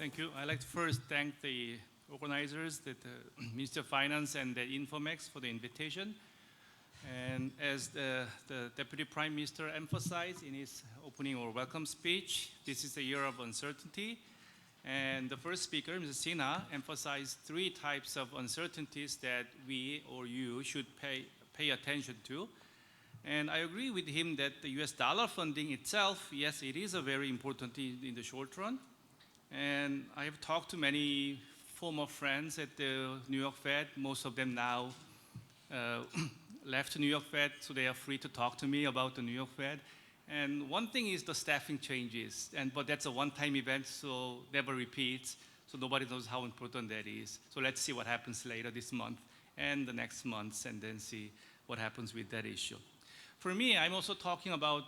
Thank you. I'd like to first thank the organizers, the Minister of Finance and the Infomex for the invitation. And as the Deputy Prime Minister emphasized in his opening or welcome speech, this is a year of uncertainty. And the first speaker, Mr. Sinha, emphasized three types of uncertainties that we or you should pay attention to. And I agree with him that the US dollar funding itself, yes, it is a very important in the short run. And I have talked to many former friends at the New York Fed. Most of them now left New York Fed, so they are free to talk to me about the New York Fed. And one thing is the staffing changes, but that's a one-time event, so never repeats, so nobody knows how important that is. So let's see what happens later this month and the next months, and then see what happens with that issue. For me, I'm also talking about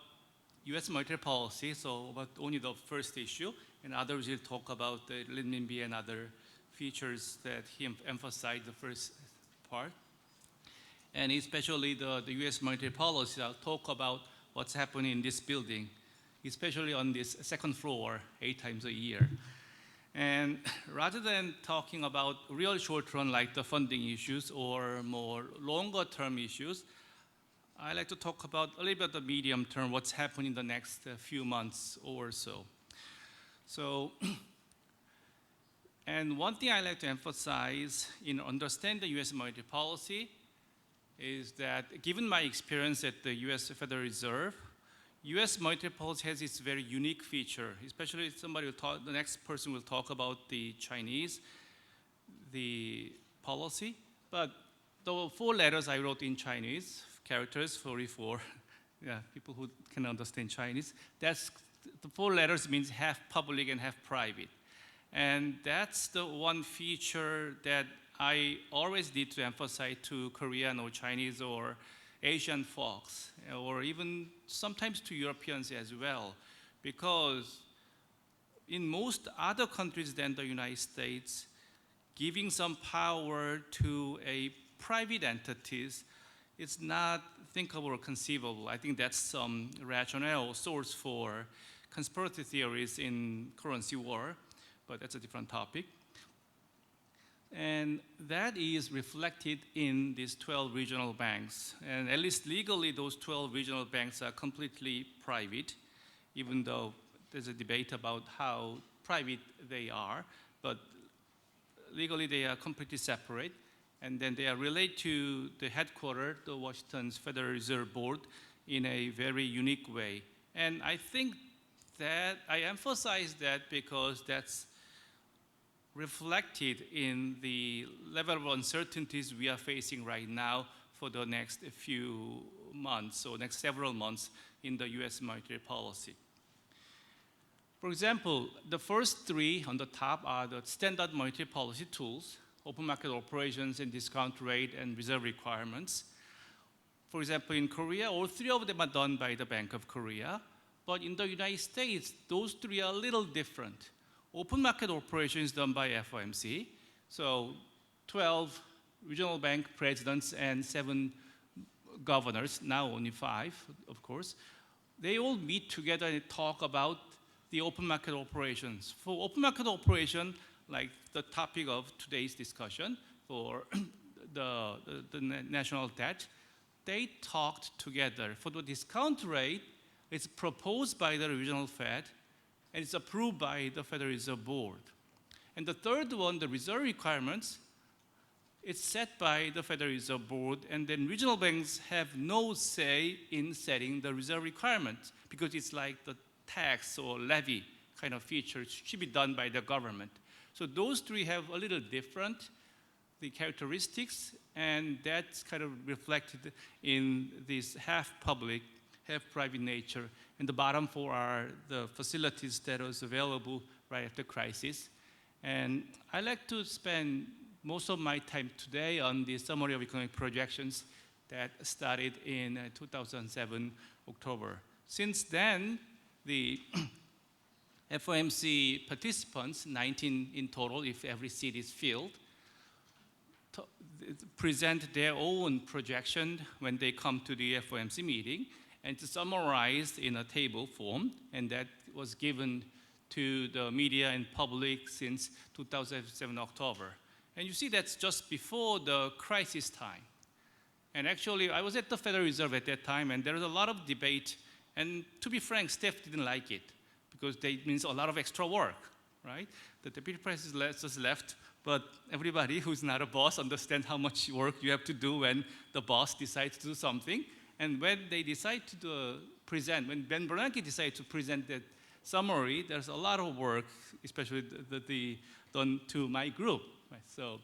US monetary policy, so about only the first issue, and others will talk about the renminbi and other features that he emphasized the first part. And especially the US monetary policy, I'll talk about what's happening in this building, especially on this second floor 8 times a year. And rather than talking about real short run like the funding issues or more longer term issues, I like to talk about a little bit of the medium term, what's happening in the next few months or so. And one thing I like to emphasize in understanding the US monetary policy is that given my experience at the US Federal Reserve, US monetary policy has its very unique feature, especially somebody will talk, the next person will talk about the Chinese, the policy, but the 4 letters I wrote in Chinese, characters 44, yeah, people who can understand Chinese, that's the 4 letters means half public and half private. And that's the one feature that I always need to emphasize to Korean or Chinese or Asian folks, or even sometimes to Europeans as well, because in most other countries than the United States, giving some power to a private entities, it's not thinkable or conceivable. I think that's some rationale source for conspiracy theories in currency war, but that's a different topic. And that is reflected in these 12 regional banks. And at least legally, those 12 regional banks are completely private, even though there's a debate about how private they are. But legally, they are completely separate. And then they are related to the headquarters, the Washington's Federal Reserve Board, in a very unique way. And I think that I emphasize that because that's reflected in the level of uncertainties we are facing right now for the next few months, or next several months in the US monetary policy. For example, the first 3 on the top are the standard monetary policy tools, open market operations and discount rate and reserve requirements. For example, in Korea, all 3 of them are done by the Bank of Korea, but in the United States, those 3 are a little different. Open market operation is done by FOMC. So 12 regional bank presidents and 7 governors, now only 5, of course. They all meet together and talk about the open market operations. For open market operation, like the topic of today's discussion for the national debt, they talked together. For the discount rate, it's proposed by the regional Fed, and it's approved by the Federal Reserve Board. And the third one, the reserve requirements, it's set by the Federal Reserve Board, and then regional banks have no say in setting the reserve requirements because it's like the tax or levy kind of feature. It should be done by the government. So those 3 have a little different, the characteristics, and that's kind of reflected in this half public, half private nature. And the bottom 4 are the facilities that was available right after crisis. And I like to spend most of my time today on the summary of economic projections that started in 2007, October. Since then, the FOMC participants, 19 in total if every seat is filled, present their own projection when they come to the FOMC meeting, and it's summarized in a table form, and that was given to the media and public since 2007 October. And you see that's just before the crisis time. And actually, I was at the Federal Reserve at that time, and there was a lot of debate. And to be frank, staff didn't like it because it means a lot of extra work, right? The deputy president just left, but everybody who's not a boss understands how much work you have to do when the boss decides to do something. And when they decide to present, when Ben Bernanke decided to present that summary, there's a lot of work, especially done to my group. Right? So,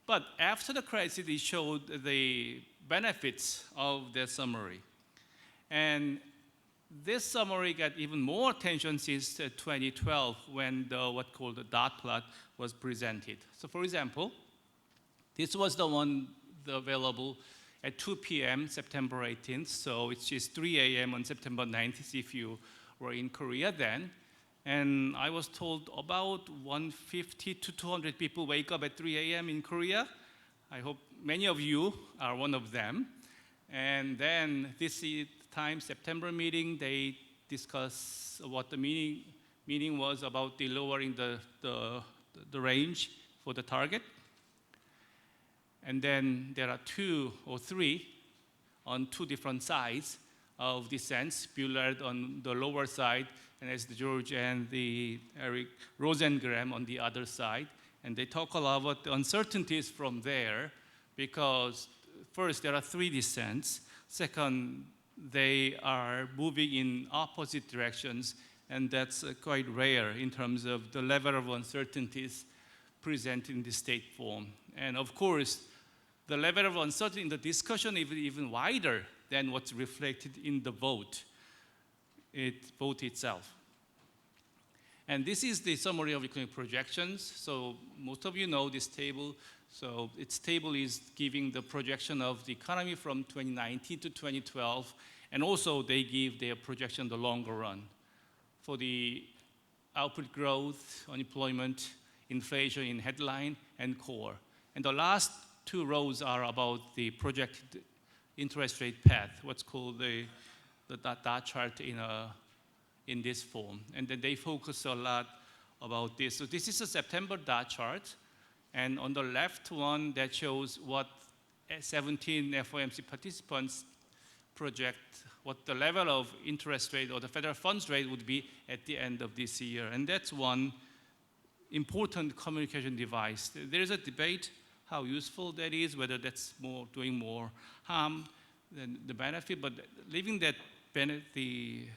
but after the crisis, it showed the benefits of the summary. And this summary got even more attention since 2012 when what's called the dot plot was presented. So for example, this was the one available at 2 p.m. September 18th, so it's just 3 a.m. on September 19th if you were in Korea then. And I was told about 150 to 200 people wake up at 3 a.m. in Korea. I hope many of you are one of them. And then this time, September meeting, they discuss what the meeting was about the lowering the range for the target. And then there are 2 or 3 on 2 different sides of dissents, Bullard on the lower side, and as the George and the Eric Rosengren on the other side. And they talk a lot about the uncertainties from there because first, there are 3 dissents. Second, they are moving in opposite directions, and that's quite rare in terms of the level of uncertainties present in the state form. And of course, the level of uncertainty in the discussion is even wider than what's reflected in the vote itself. And this is the summary of economic projections. So most of you know this table. So its table is giving the projection of the economy from 2019 to 2012, and also they give their projection the longer run for the output growth, unemployment, inflation in headline, and core. And the last 2 rows are about the projected interest rate path, what's called the dot chart in this form. And then they focus a lot about this. So this is a September dot chart. And on the left one, that shows what 17 FOMC participants project what the level of interest rate or the federal funds rate would be at the end of this year. And that's one important communication device. There is a debate how useful that is, whether that's doing more harm than the benefit, but leaving that the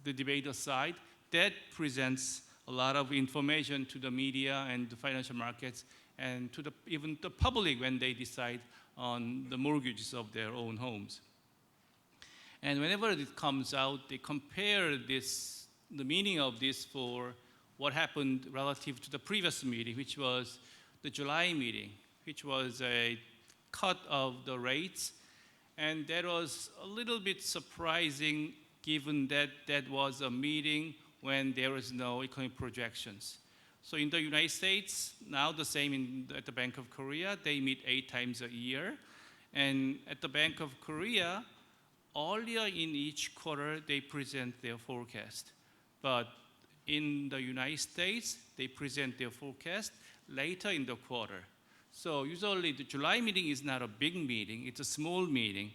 debate aside, that presents a lot of information to the media and the financial markets and to even the public when they decide on the mortgages of their own homes. And whenever it comes out, they compare the meaning of this for what happened relative to the previous meeting, which was the July meeting, which was a cut of the rates. And that was a little bit surprising given that that was a meeting when there was no economic projections. So in the United States, now the same at the Bank of Korea, they meet 8 times a year. And at the Bank of Korea, earlier in each quarter, they present their forecast. But in the United States, they present their forecast later in the quarter. So usually the July meeting is not a big meeting, it's a small meeting.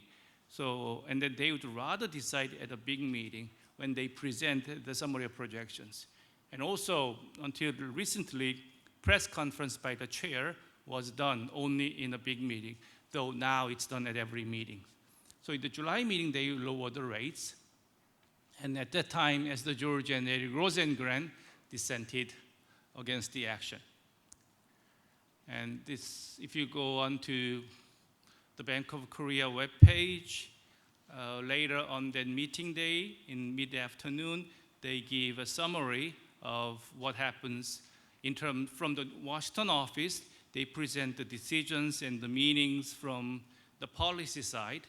So, and then they would rather decide at a big meeting when they present the summary of projections. And also, until recently, press conference by the chair was done only in a big meeting, though now it's done at every meeting. So in the July meeting, they lowered the rates. And at that time, as the George and Eric Rosengren dissented against the action. And this, if you go on to the Bank of Korea webpage, later on that meeting day, in mid-afternoon, they give a summary of what happens from the Washington office. They present the decisions and the meanings from the policy side.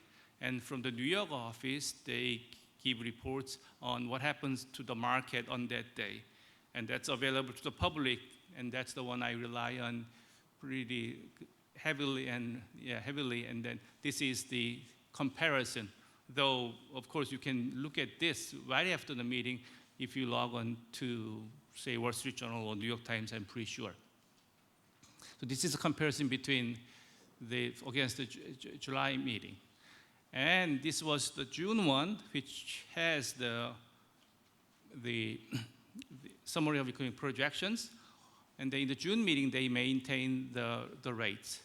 And from the New York office, they give reports on what happens to the market on that day. And that's available to the public, and that's the one I rely on pretty heavily. And then this is the comparison. Though, of course, you can look at this right after the meeting. if you log on to, say, Wall Street Journal or New York Times, I'm pretty sure. So this is a comparison between against the July meeting. And this was the June one, which has the summary of economic projections. And then in the June meeting, they maintain the rates.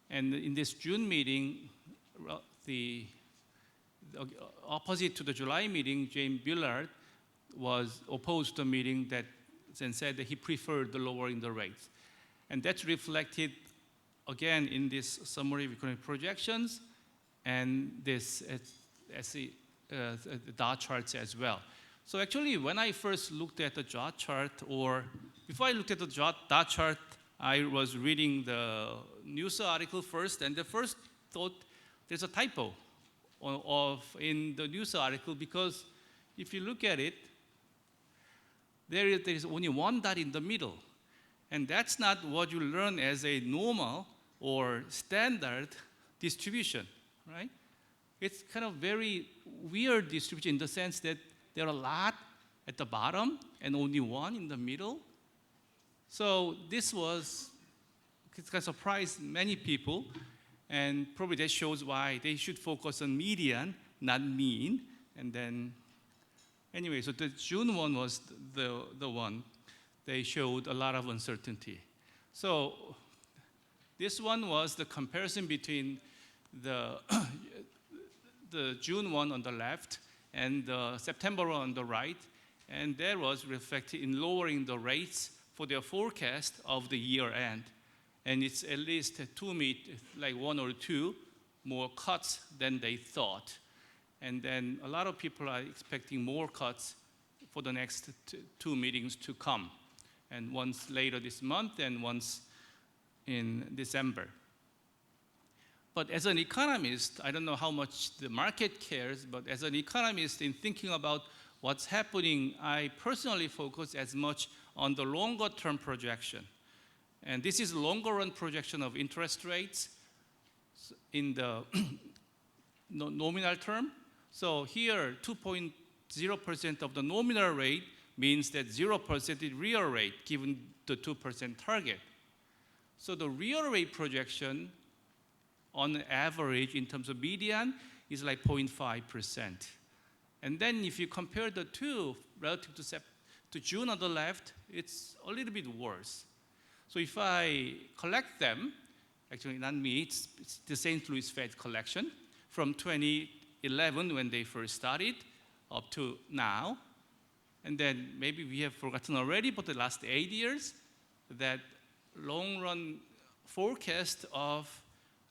And in this June meeting, the opposite to the July meeting, James Bullard was opposed to the meeting and said that he preferred the lowering the rates. And that's reflected again in this summary of economic projections and this dot charts as well. So actually, when I first looked at the dot chart, or before I looked at the dot chart, I was reading the news article first, and the first thought there's a typo in the news article, because if you look at it, there is only one dot in the middle. And that's not what you learn as a normal or standard distribution, right? It's kind of very weird distribution in the sense that there are a lot at the bottom and only one in the middle. So it's going to surprise many people, and probably that shows why they should focus on median, not mean. And then, anyway, so the June one was the one. They showed a lot of uncertainty. So this one was the comparison between the June one on the left and the September one on the right, and that was reflected in lowering the rates for their forecast of the year end. And it's at least like one or two more cuts than they thought. And then a lot of people are expecting more cuts for the next two meetings to come. And once later this month and once in December. But as an economist, I don't know how much the market cares, but as an economist, in thinking about what's happening, I personally focus as much on the longer term projection. And this is longer run projection of interest rates in the nominal term. So here, 2.0% of the nominal rate means that 0% is real rate given the 2% target. So the real rate projection on average in terms of median is like 0.5%. And then if you compare the two relative to June on the left, it's a little bit worse. So if I collect them, actually not me, it's the St. Louis Fed collection from 2011 when they first started up to now. And then maybe we have forgotten already, but the last 8 years, that long-run forecast of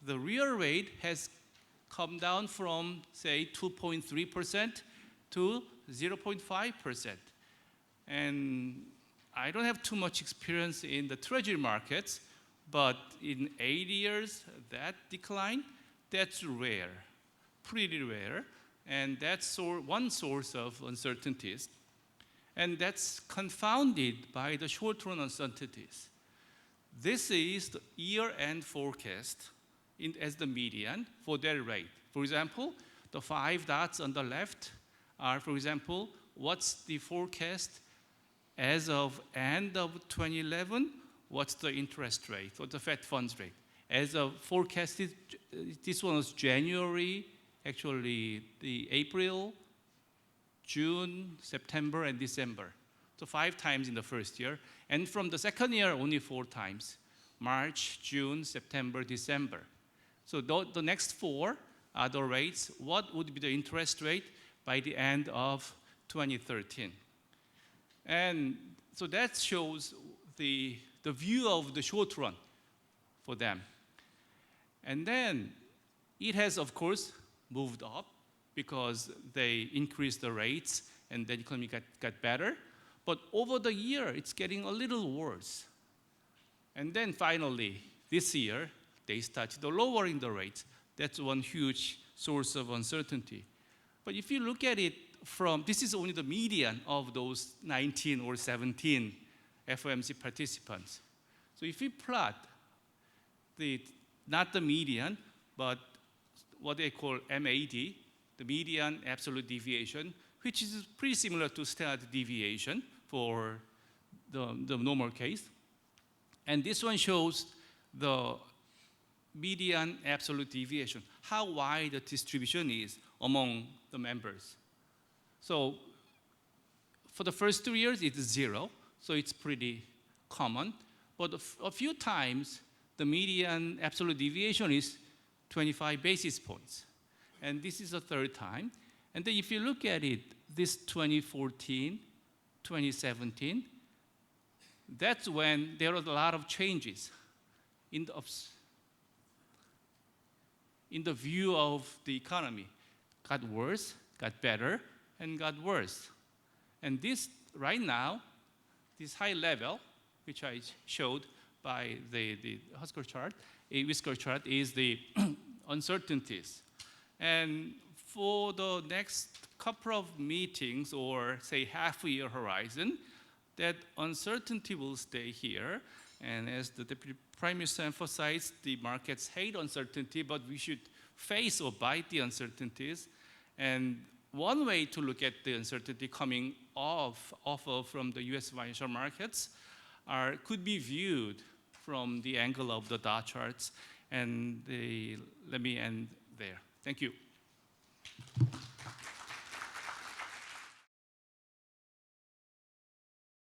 the real rate has come down from, say, 2.3% to 0.5%. And I don't have too much experience in the treasury markets, but in 8 years, that decline, that's rare, pretty rare. And that's one source of uncertainties. And that's confounded by the short-run uncertainties. This is the year-end forecast as the median for their rate. For example, the 5 dots on the left are, for example, what's the forecast as of end of 2011? What's the interest rate or the Fed funds rate? As of forecasted, this one was January, actually the April, June, September, and December. So 5 times in the first year. And from the second year, only 4 times. March, June, September, December. So the next 4 are the rates. What would be the interest rate by the end of 2013? And so that shows the view of the short run for them. And then it has, of course, moved up because they increased the rates and the economy got better. But over the year, it's getting a little worse. And then finally, this year, they started lowering the rates. That's one huge source of uncertainty. But if you look at it this is only the median of those 19 or 17 FOMC participants. So if you plot not the median, but what they call MAD, the median absolute deviation, which is pretty similar to standard deviation for the normal case. And this one shows the median absolute deviation, how wide the distribution is among the members. So for the first 2 years, it's 0, so it's pretty common. But a few times, the median absolute deviation is 25 basis points. And this is the third time. And then if you look at it, this 2014, 2017, that's when there was a lot of changes in the view of the economy. Got worse, got better, and got worse. And this, right now, this high level, which I showed by the Whisker chart, is the uncertainties. And for the next couple of meetings, or say half-year horizon, that uncertainty will stay here. And as the Deputy Prime Minister emphasized, the markets hate uncertainty, but we should face or bite the uncertainties. And one way to look at the uncertainty coming off from the US financial markets could be viewed from the angle of the dot charts. And let me end there. Thank you.